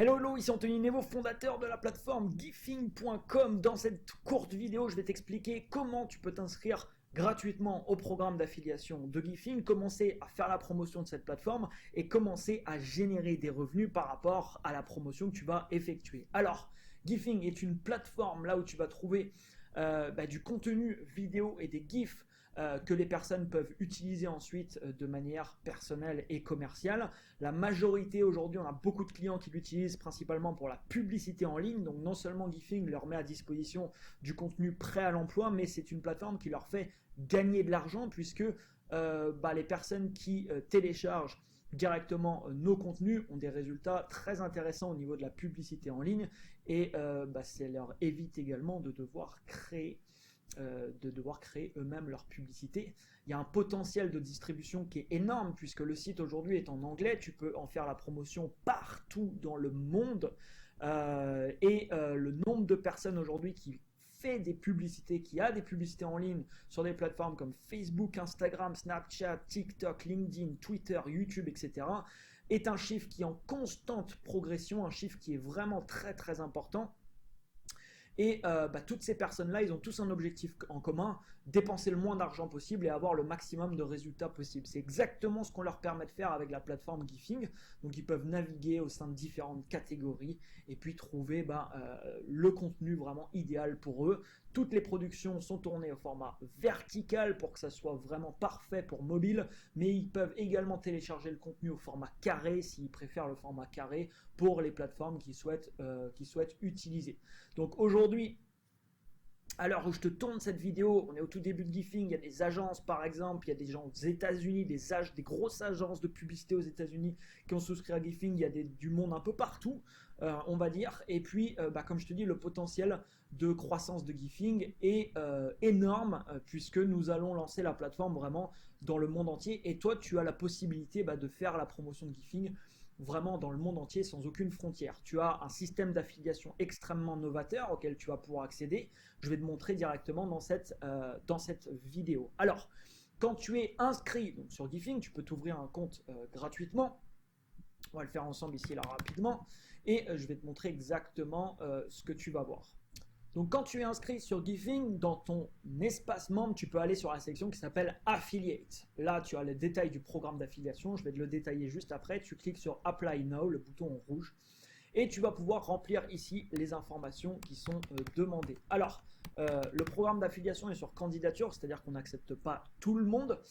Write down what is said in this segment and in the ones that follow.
Hello, hello, ici Anthony Nevo, fondateur de la plateforme Gifing.com. Dans cette courte vidéo, je vais t'expliquer comment tu peux t'inscrire gratuitement au programme d'affiliation de Gifing, commencer à faire la promotion de cette plateforme et commencer à générer des revenus par rapport à la promotion que tu vas effectuer. Alors, Gifing est une plateforme là où tu vas trouver du contenu vidéo et des GIFs que les personnes peuvent utiliser ensuite de manière personnelle et commerciale. La majorité aujourd'hui, on a beaucoup de clients qui l'utilisent principalement pour la publicité en ligne. Donc non seulement Gifing leur met à disposition du contenu prêt à l'emploi, mais c'est une plateforme qui leur fait gagner de l'argent puisque les personnes qui téléchargent directement nos contenus ont des résultats très intéressants au niveau de la publicité en ligne et ça leur évite également de devoir créer eux-mêmes leur publicité. Il y a un potentiel de distribution qui est énorme puisque le site aujourd'hui est en anglais, tu peux en faire la promotion partout dans le monde le nombre de personnes aujourd'hui qui fait des publicités, qui a des publicités en ligne sur des plateformes comme Facebook, Instagram, Snapchat, TikTok, LinkedIn, Twitter, YouTube, etc. est un chiffre qui est en constante progression, un chiffre qui est vraiment très très important. Et toutes ces personnes-là, ils ont tous un objectif en commun, dépenser le moins d'argent possible et avoir le maximum de résultats possible. C'est exactement ce qu'on leur permet de faire avec la plateforme Gifing. Donc ils peuvent naviguer au sein de différentes catégories et puis trouver le contenu vraiment idéal pour eux. Toutes les productions sont tournées au format vertical pour que ça soit vraiment parfait pour mobile, mais ils peuvent également télécharger le contenu au format carré s'ils préfèrent le format carré pour les plateformes qui souhaitent utiliser. Donc aujourd'hui, à l'heure où je te tourne cette vidéo, on est au tout début de Gifing, il y a des agences par exemple, il y a des gens aux États-Unis, des grosses agences de publicité aux États-Unis qui ont souscrit à Gifing, il y a du monde un peu partout, on va dire. Et puis, comme je te dis, le potentiel de croissance de Gifing est énorme puisque nous allons lancer la plateforme vraiment dans le monde entier. Et toi, tu as la possibilité de faire la promotion de Gifing vraiment dans le monde entier sans aucune frontière. Tu as un système d'affiliation extrêmement novateur auquel tu vas pouvoir accéder. Je vais te montrer directement dans cette vidéo. Alors, quand tu es inscrit donc, sur Gifing, tu peux t'ouvrir un compte gratuitement. On va le faire ensemble ici là rapidement. Et je vais te montrer exactement ce que tu vas voir. Donc quand tu es inscrit sur Gifing, dans ton espace membre, tu peux aller sur la section qui s'appelle Affiliate. Là, tu as le détail du programme d'affiliation. Je vais te le détailler juste après. Tu cliques sur Apply Now, le bouton en rouge. Et tu vas pouvoir remplir ici les informations qui sont demandées. Alors, le programme d'affiliation est sur candidature, c'est-à-dire qu'on n'accepte pas tout le monde.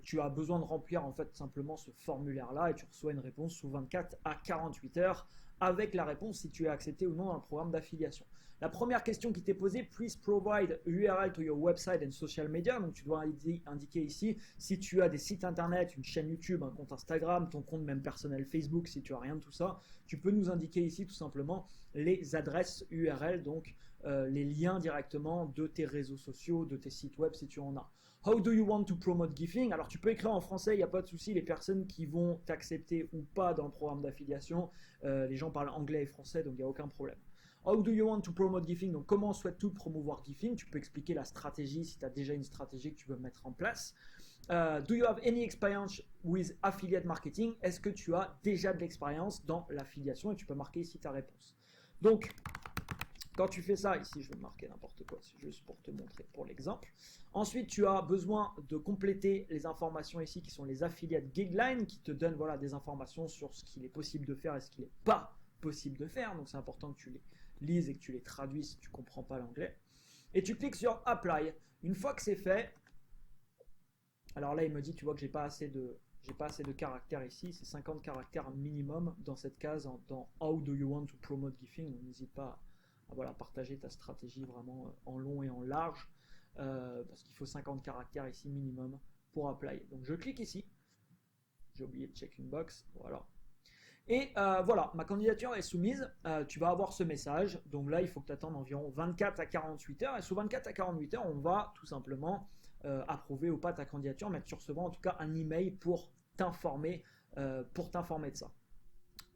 Tu as besoin de remplir en fait simplement ce formulaire-là et tu reçois une réponse sous 24 à 48 heures avec la réponse si tu es accepté ou non dans le programme d'affiliation. La première question qui t'est posée, please provide URL to your website and social media. Donc tu dois indiquer ici si tu as des sites internet, une chaîne YouTube, un compte Instagram, ton compte même personnel Facebook, si tu as rien de tout ça, tu peux nous indiquer ici tout simplement les adresses URL, donc les liens directement de tes réseaux sociaux, de tes sites web si tu en as. How do you want to promote Gifing? Alors tu peux écrire en français, il n'y a pas de souci, les personnes qui vont t'accepter ou pas dans le programme d'affiliation, les gens parlent anglais et français, donc il n'y a aucun problème. How do you want to promote Gifing? Donc comment souhaites-tu promouvoir Gifing? Tu peux expliquer la stratégie si tu as déjà une stratégie que tu veux mettre en place. Do you have any experience with affiliate marketing? Est-ce que tu as déjà de l'expérience dans l'affiliation? Et tu peux marquer ici ta réponse. Donc, quand tu fais ça, ici je vais marquer n'importe quoi, c'est juste pour te montrer pour l'exemple. Ensuite, tu as besoin de compléter les informations ici qui sont les affiliate guidelines qui te donnent des informations sur ce qu'il est possible de faire et ce qu'il n'est pas possible de faire. Donc c'est important que tu les lises et que tu les traduises si tu ne comprends pas l'anglais. Et tu cliques sur Apply. Une fois que c'est fait, alors là il me dit, tu vois que j'ai pas assez de caractères ici, c'est 50 caractères minimum dans cette case dans How do you want to promote Gifing. Donc n'hésite pas à partager ta stratégie vraiment en long et en large parce qu'il faut 50 caractères ici minimum pour Apply. Donc je clique ici, j'ai oublié de check une box, voilà. Et voilà, ma candidature est soumise, tu vas avoir ce message, donc là il faut que tu attendes environ 24 à 48 heures, et sous 24 à 48 heures, on va tout simplement approuver ou pas ta candidature, mais tu recevras en tout cas un email pour t'informer de ça.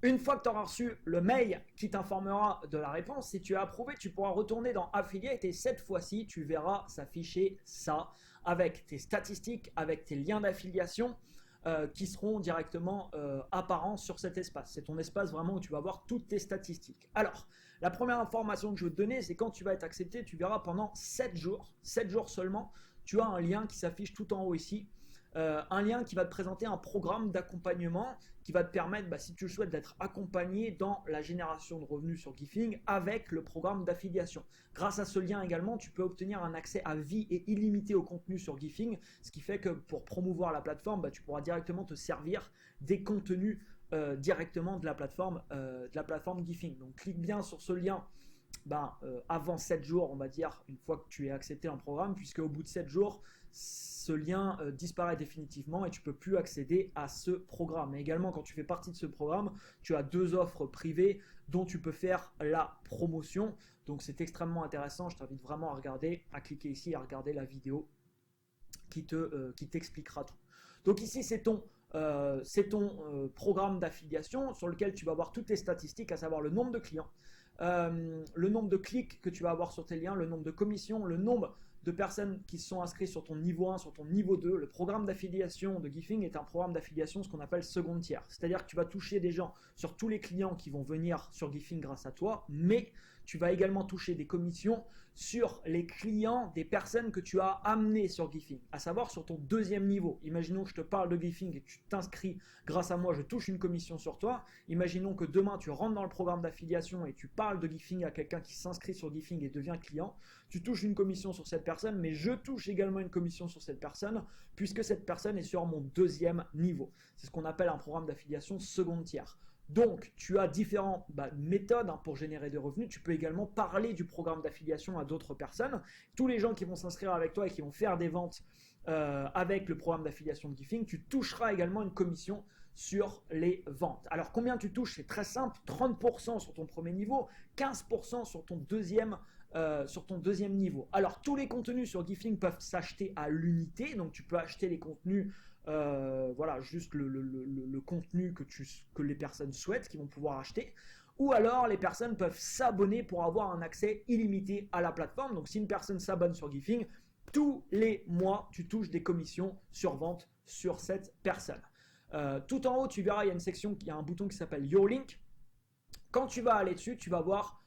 Une fois que tu auras reçu le mail qui t'informera de la réponse, si tu es approuvé, tu pourras retourner dans Affiliate et cette fois-ci, tu verras s'afficher ça avec tes statistiques, avec tes liens d'affiliation, qui seront directement apparents sur cet espace. C'est ton espace vraiment où tu vas voir toutes tes statistiques. Alors, la première information que je veux te donner, c'est quand tu vas être accepté, tu verras pendant 7 jours seulement, tu as un lien qui s'affiche tout en haut ici. Un lien qui va te présenter un programme d'accompagnement qui va te permettre, si tu le souhaites, d'être accompagné dans la génération de revenus sur Gifing avec le programme d'affiliation. Grâce à ce lien également, tu peux obtenir un accès à vie et illimité au contenu sur Gifing, ce qui fait que pour promouvoir la plateforme, tu pourras directement te servir des contenus directement de la plateforme Gifing. Donc clique bien sur ce lien avant 7 jours, on va dire, une fois que tu es accepté un programme, puisque au bout de 7 jours, ce lien disparaît définitivement et tu ne peux plus accéder à ce programme. Mais également, quand tu fais partie de ce programme, tu as 2 offres privées dont tu peux faire la promotion. Donc c'est extrêmement intéressant, je t'invite vraiment à regarder, à cliquer ici et à regarder la vidéo qui t'expliquera tout. Donc ici, c'est ton programme d'affiliation sur lequel tu vas voir toutes tes statistiques, à savoir le nombre de clients, le nombre de clics que tu vas avoir sur tes liens, le nombre de commissions, le nombre de personnes qui sont inscrites sur ton niveau 1, sur ton niveau 2. Le programme d'affiliation de Gifing est un programme d'affiliation, ce qu'on appelle second tiers. C'est-à-dire que tu vas toucher des gens sur tous les clients qui vont venir sur Gifing grâce à toi, mais tu vas également toucher des commissions sur les clients des personnes que tu as amenées sur Gifing, à savoir sur ton deuxième niveau. Imaginons que je te parle de Gifing et que tu t'inscris grâce à moi, je touche une commission sur toi. Imaginons que demain tu rentres dans le programme d'affiliation et tu parles de Gifing à quelqu'un qui s'inscrit sur Gifing et devient client. Tu touches une commission sur cette personne, mais je touche également une commission sur cette personne puisque cette personne est sur mon deuxième niveau. C'est ce qu'on appelle un programme d'affiliation second tiers. Donc, tu as différentes méthodes pour générer des revenus. Tu peux également parler du programme d'affiliation à d'autres personnes. Tous les gens qui vont s'inscrire avec toi et qui vont faire des ventes avec le programme d'affiliation de Gifing, tu toucheras également une commission sur les ventes. Alors, combien tu touches? C'est très simple, 30% sur ton premier niveau, 15% sur ton deuxième niveau. Alors, tous les contenus sur Gifing peuvent s'acheter à l'unité. Donc, tu peux acheter les contenus juste le contenu que les personnes souhaitent, qui vont pouvoir acheter. Ou alors, les personnes peuvent s'abonner pour avoir un accès illimité à la plateforme. Donc, si une personne s'abonne sur Gifing, tous les mois, tu touches des commissions sur vente sur cette personne. Tout en haut, tu verras, il y a une section, il y a un bouton qui s'appelle Your Link. Quand tu vas aller dessus, tu vas voir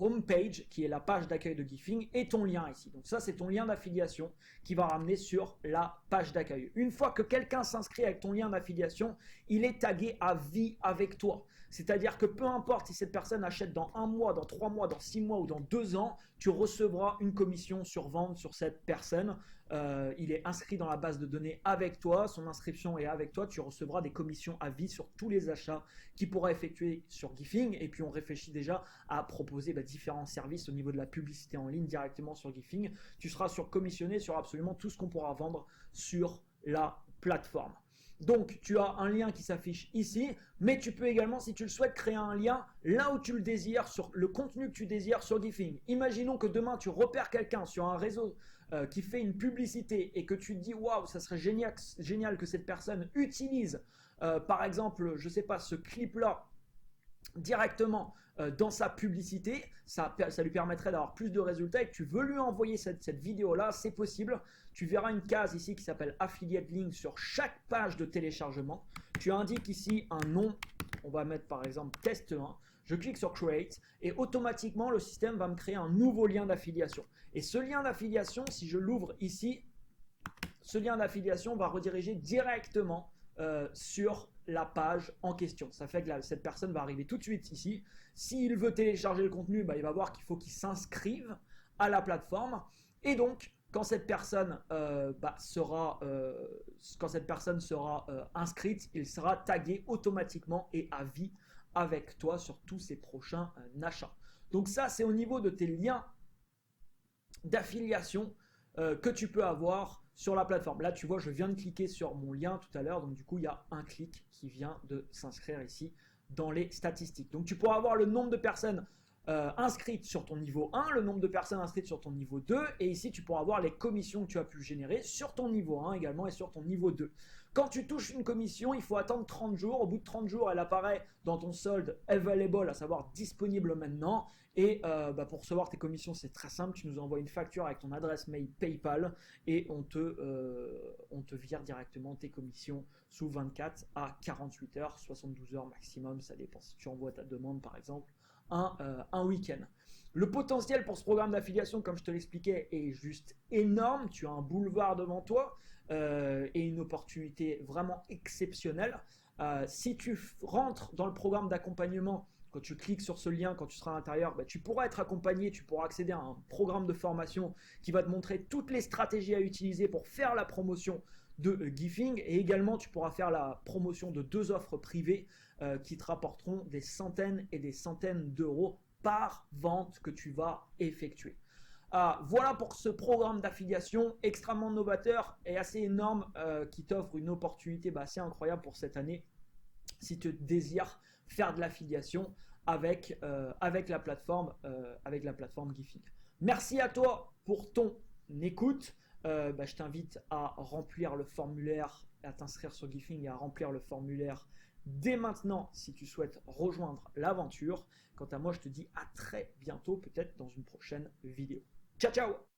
Homepage, qui est la page d'accueil de Gifing, et ton lien ici. Donc ça, c'est ton lien d'affiliation qui va ramener sur la page d'accueil. Une fois que quelqu'un s'inscrit avec ton lien d'affiliation, il est tagué à vie avec toi. C'est-à-dire que peu importe si cette personne achète dans 1 mois, dans 3 mois, dans 6 mois ou dans 2 ans, tu recevras une commission sur vente sur cette personne. Il est inscrit dans la base de données avec toi, son inscription est avec toi, tu recevras des commissions à vie sur tous les achats qu'il pourra effectuer sur Gifing. Et puis on réfléchit déjà à proposer différents services au niveau de la publicité en ligne directement sur Gifing. Tu seras commissionné sur absolument tout ce qu'on pourra vendre sur la plateforme. Donc, tu as un lien qui s'affiche ici, mais tu peux également, si tu le souhaites, créer un lien là où tu le désires, sur le contenu que tu désires sur Gifing. Imaginons que demain, tu repères quelqu'un sur un réseau qui fait une publicité et que tu te dis « Waouh, ça serait génial que cette personne utilise, par exemple, je ne sais pas, ce clip-là directement dans sa publicité, ça lui permettrait d'avoir plus de résultats et que tu veux lui envoyer cette vidéo-là, c'est possible. Tu verras une case ici qui s'appelle Affiliate Link sur chaque page de téléchargement. Tu indiques ici un nom, on va mettre par exemple test 1. Je clique sur Create et automatiquement le système va me créer un nouveau lien d'affiliation. Et ce lien d'affiliation, si je l'ouvre ici, ce lien d'affiliation va rediriger directement sur la page en question. Ça fait que cette personne va arriver tout de suite ici. S'il veut télécharger le contenu, il va voir qu'il faut qu'il s'inscrive à la plateforme. Et donc, quand cette personne sera inscrite, il sera tagué automatiquement et à vie avec toi sur tous ses prochains achats. Donc ça, c'est au niveau de tes liens d'affiliation que tu peux avoir sur la plateforme. Là, tu vois, je viens de cliquer sur mon lien tout à l'heure. Donc, du coup, il y a un clic qui vient de s'inscrire ici dans les statistiques. Donc, tu pourras avoir le nombre de personnes inscrites sur ton niveau 1, le nombre de personnes inscrites sur ton niveau 2. Et ici, tu pourras avoir les commissions que tu as pu générer sur ton niveau 1 également et sur ton niveau 2. Quand tu touches une commission, il faut attendre 30 jours. Au bout de 30 jours, elle apparaît dans ton solde available, à savoir disponible maintenant. Et pour recevoir tes commissions, c'est très simple. Tu nous envoies une facture avec ton adresse mail PayPal et on te vire directement tes commissions sous 24 à 48 heures, 72 heures maximum. Ça dépend si tu envoies ta demande, par exemple, un week-end. Le potentiel pour ce programme d'affiliation, comme je te l'expliquais, est juste énorme. Tu as un boulevard devant toi et une opportunité vraiment exceptionnelle. Si tu rentres dans le programme d'accompagnement, quand tu cliques sur ce lien, quand tu seras à l'intérieur, tu pourras être accompagné, tu pourras accéder à un programme de formation qui va te montrer toutes les stratégies à utiliser pour faire la promotion de Gifing, et également tu pourras faire la promotion de 2 offres privées qui te rapporteront des centaines et des centaines d'euros par vente que tu vas effectuer. Voilà pour ce programme d'affiliation extrêmement novateur et assez énorme qui t'offre une opportunité assez incroyable pour cette année si tu désires faire de l'affiliation avec la plateforme Gifing. Merci à toi pour ton écoute. Je t'invite à remplir le formulaire, à t'inscrire sur Gifing et à remplir le formulaire dès maintenant si tu souhaites rejoindre l'aventure. Quant à moi, je te dis à très bientôt, peut-être dans une prochaine vidéo. Ciao, ciao!